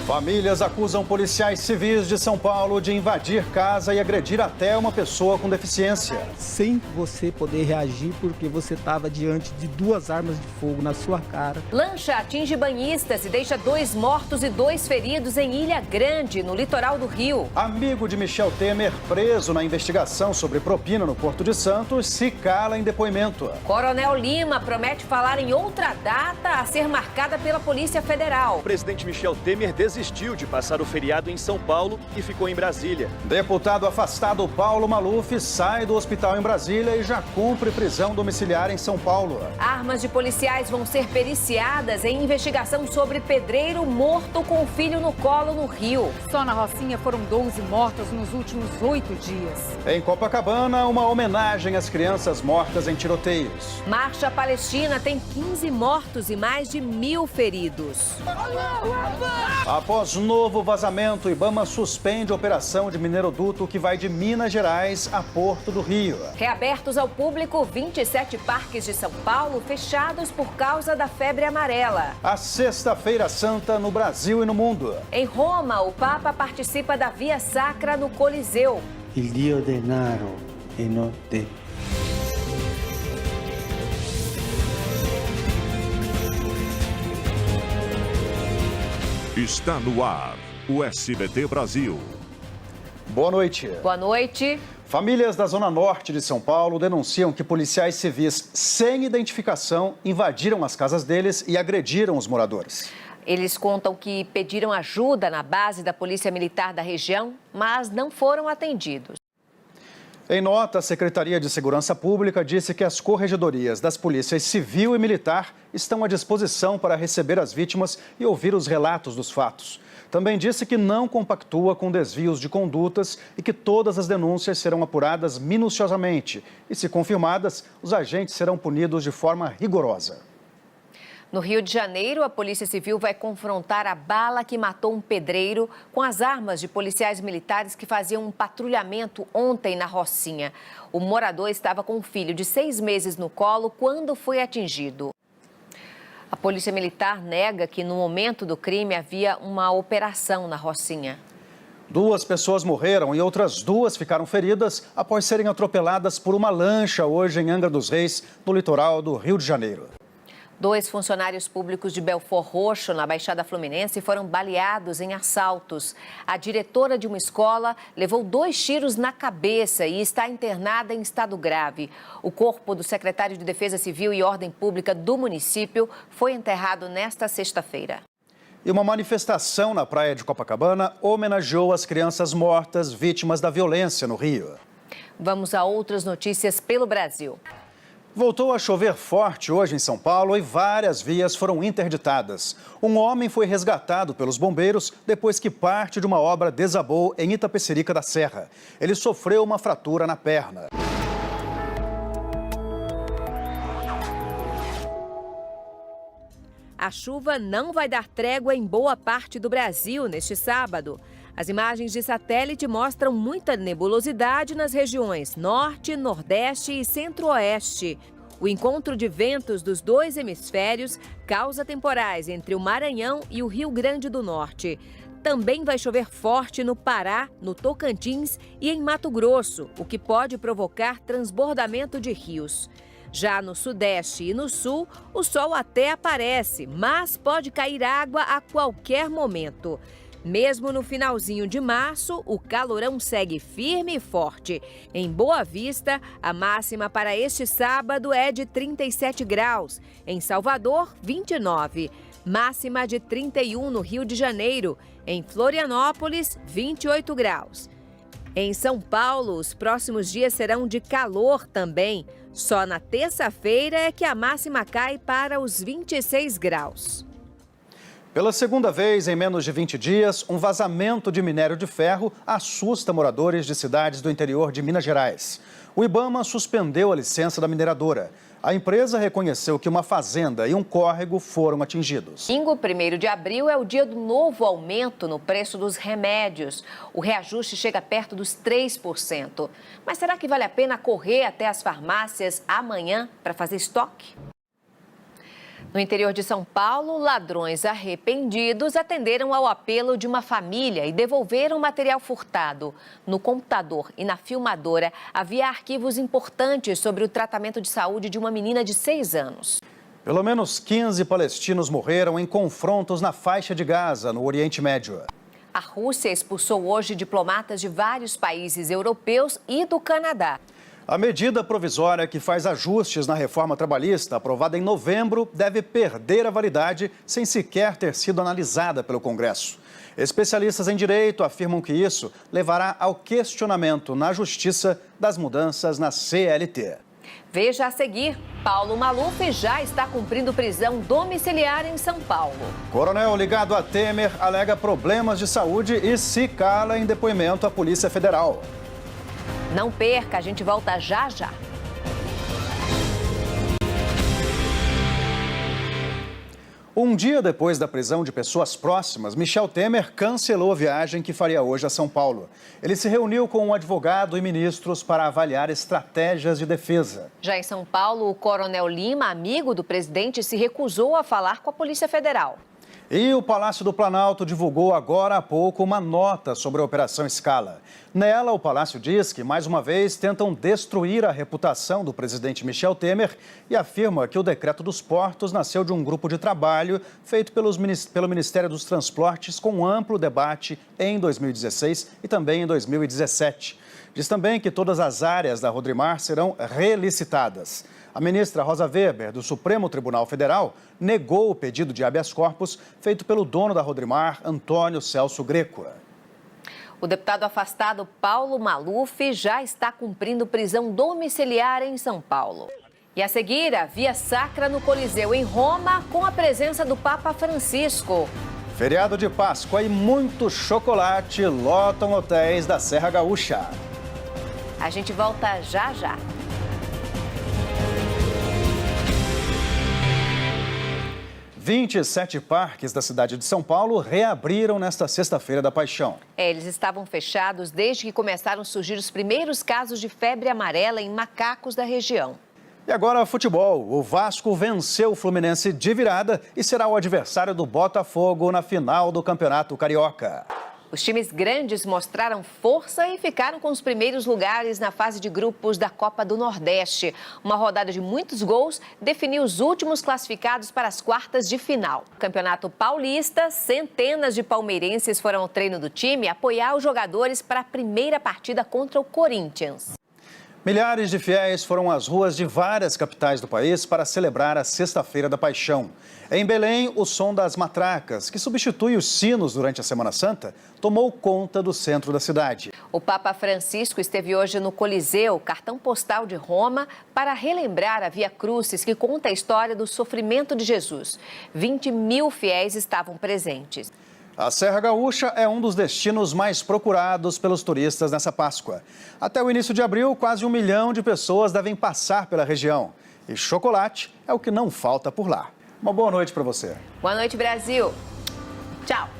Famílias acusam policiais civis de São Paulo de invadir casa e agredir até uma pessoa com deficiência. Sem você poder reagir porque você estava diante de 2 armas de fogo na sua cara. Lancha atinge banhistas e deixa 2 mortos e 2 feridos em Ilha Grande, no litoral do Rio. Amigo de Michel Temer, preso na investigação sobre propina no Porto de Santos, se cala em depoimento. Coronel Lima promete falar em outra data a ser marcada pela Polícia Federal. O presidente Michel Temer desistiu de passar o feriado em São Paulo e ficou em Brasília. Deputado afastado Paulo Maluf sai do hospital em Brasília e já cumpre prisão domiciliar em São Paulo. Armas de policiais vão ser periciadas em investigação sobre pedreiro morto com filho no colo no Rio. Só na Rocinha foram 12 mortos nos últimos 8 dias. Em Copacabana, uma homenagem às crianças mortas em tiroteios. Marcha Palestina tem 15 mortos e mais de 1.000 feridos. Após novo vazamento, Ibama suspende a operação de mineroduto que vai de Minas Gerais a Porto do Rio. Reabertos ao público, 27 parques de São Paulo fechados por causa da febre amarela. A Sexta-feira Santa no Brasil e no mundo. Em Roma, o Papa participa da Via Sacra no Coliseu. Il Dio denaro e non te. Está no ar, o SBT Brasil. Boa noite. Boa noite. Famílias da Zona Norte de São Paulo denunciam que policiais civis sem identificação invadiram as casas deles e agrediram os moradores. Eles contam que pediram ajuda na base da Polícia Militar da região, mas não foram atendidos. Em nota, a Secretaria de Segurança Pública disse que as corregedorias das polícias civil e militar estão à disposição para receber as vítimas e ouvir os relatos dos fatos. Também disse que não compactua com desvios de condutas e que todas as denúncias serão apuradas minuciosamente. E, se confirmadas, os agentes serão punidos de forma rigorosa. No Rio de Janeiro, a Polícia Civil vai confrontar a bala que matou um pedreiro com as armas de policiais militares que faziam um patrulhamento ontem na Rocinha. O morador estava com um filho de 6 meses no colo quando foi atingido. A Polícia Militar nega que no momento do crime havia uma operação na Rocinha. 2 pessoas morreram e outras 2 ficaram feridas após serem atropeladas por uma lancha hoje em Angra dos Reis, no litoral do Rio de Janeiro. 2 funcionários públicos de Belford Roxo, na Baixada Fluminense, foram baleados em assaltos. A diretora de uma escola levou 2 tiros na cabeça e está internada em estado grave. O corpo do secretário de Defesa Civil e Ordem Pública do município foi enterrado nesta sexta-feira. E uma manifestação na praia de Copacabana homenageou as crianças mortas vítimas da violência no Rio. Vamos a outras notícias pelo Brasil. Voltou a chover forte hoje em São Paulo e várias vias foram interditadas. Um homem foi resgatado pelos bombeiros depois que parte de uma obra desabou em Itapecerica da Serra. Ele sofreu uma fratura na perna. A chuva não vai dar trégua em boa parte do Brasil neste sábado. As imagens de satélite mostram muita nebulosidade nas regiões Norte, Nordeste e Centro-Oeste. O encontro de ventos dos 2 hemisférios causa temporais entre o Maranhão e o Rio Grande do Norte. Também vai chover forte no Pará, no Tocantins e em Mato Grosso, o que pode provocar transbordamento de rios. Já no Sudeste e no Sul, o sol até aparece, mas pode cair água a qualquer momento. Mesmo no finalzinho de março, o calorão segue firme e forte. Em Boa Vista, a máxima para este sábado é de 37 graus. Em Salvador, 29. Máxima de 31 no Rio de Janeiro. Em Florianópolis, 28 graus. Em São Paulo, os próximos dias serão de calor também. Só na terça-feira é que a máxima cai para os 26 graus. Pela segunda vez em menos de 20 dias, um vazamento de minério de ferro assusta moradores de cidades do interior de Minas Gerais. O Ibama suspendeu a licença da mineradora. A empresa reconheceu que uma fazenda e um córrego foram atingidos. Domingo, 1º de abril, é o dia do novo aumento no preço dos remédios. O reajuste chega perto dos 3%. Mas será que vale a pena correr até as farmácias amanhã para fazer estoque? No interior de São Paulo, ladrões arrependidos atenderam ao apelo de uma família e devolveram material furtado. No computador e na filmadora havia arquivos importantes sobre o tratamento de saúde de uma menina de 6 anos. Pelo menos 15 palestinos morreram em confrontos na faixa de Gaza, no Oriente Médio. A Rússia expulsou hoje diplomatas de vários países europeus e do Canadá. A medida provisória que faz ajustes na reforma trabalhista, aprovada em novembro, deve perder a validade sem sequer ter sido analisada pelo Congresso. Especialistas em direito afirmam que isso levará ao questionamento na Justiça das mudanças na CLT. Veja a seguir, Paulo Maluf já está cumprindo prisão domiciliar em São Paulo. Coronel ligado a Temer alega problemas de saúde e se cala em depoimento à Polícia Federal. Não perca, a gente volta já já. Um dia depois da prisão de pessoas próximas, Michel Temer cancelou a viagem que faria hoje a São Paulo. Ele se reuniu com um advogado e ministros para avaliar estratégias de defesa. Já em São Paulo, o Coronel Lima, amigo do presidente, se recusou a falar com a Polícia Federal. E o Palácio do Planalto divulgou agora há pouco uma nota sobre a Operação Scala. Nela, o Palácio diz que, mais uma vez, tentam destruir a reputação do presidente Michel Temer e afirma que o decreto dos portos nasceu de um grupo de trabalho feito pelo Ministério dos Transportes com amplo debate em 2016 e também em 2017. Diz também que todas as áreas da Rodrimar serão relicitadas. A ministra Rosa Weber, do Supremo Tribunal Federal, negou o pedido de habeas corpus feito pelo dono da Rodrimar, Antônio Celso Greco. O deputado afastado Paulo Maluf já está cumprindo prisão domiciliar em São Paulo. E a seguir, a via sacra no Coliseu em Roma com a presença do Papa Francisco. Feriado de Páscoa e muito chocolate lotam hotéis da Serra Gaúcha. A gente volta já já. – 27 parques da cidade de São Paulo reabriram nesta sexta-feira da Paixão. Eles estavam fechados desde que começaram a surgir os primeiros casos de febre amarela em macacos da região. E agora, futebol. O Vasco venceu o Fluminense de virada e será o adversário do Botafogo na final do Campeonato Carioca. Os times grandes mostraram força e ficaram com os primeiros lugares na fase de grupos da Copa do Nordeste. Uma rodada de muitos gols definiu os últimos classificados para as quartas de final. No Campeonato Paulista, centenas de palmeirenses foram ao treino do time apoiar os jogadores para a primeira partida contra o Corinthians. Milhares de fiéis foram às ruas de várias capitais do país para celebrar a Sexta-feira da Paixão. Em Belém, o som das matracas, que substitui os sinos durante a Semana Santa, tomou conta do centro da cidade. O Papa Francisco esteve hoje no Coliseu, cartão postal de Roma, para relembrar a Via Crucis, que conta a história do sofrimento de Jesus. 20 mil fiéis estavam presentes. A Serra Gaúcha é um dos destinos mais procurados pelos turistas nessa Páscoa. Até o início de abril, quase 1 milhão de pessoas devem passar pela região. E chocolate é o que não falta por lá. Uma boa noite para você. Boa noite, Brasil. Tchau.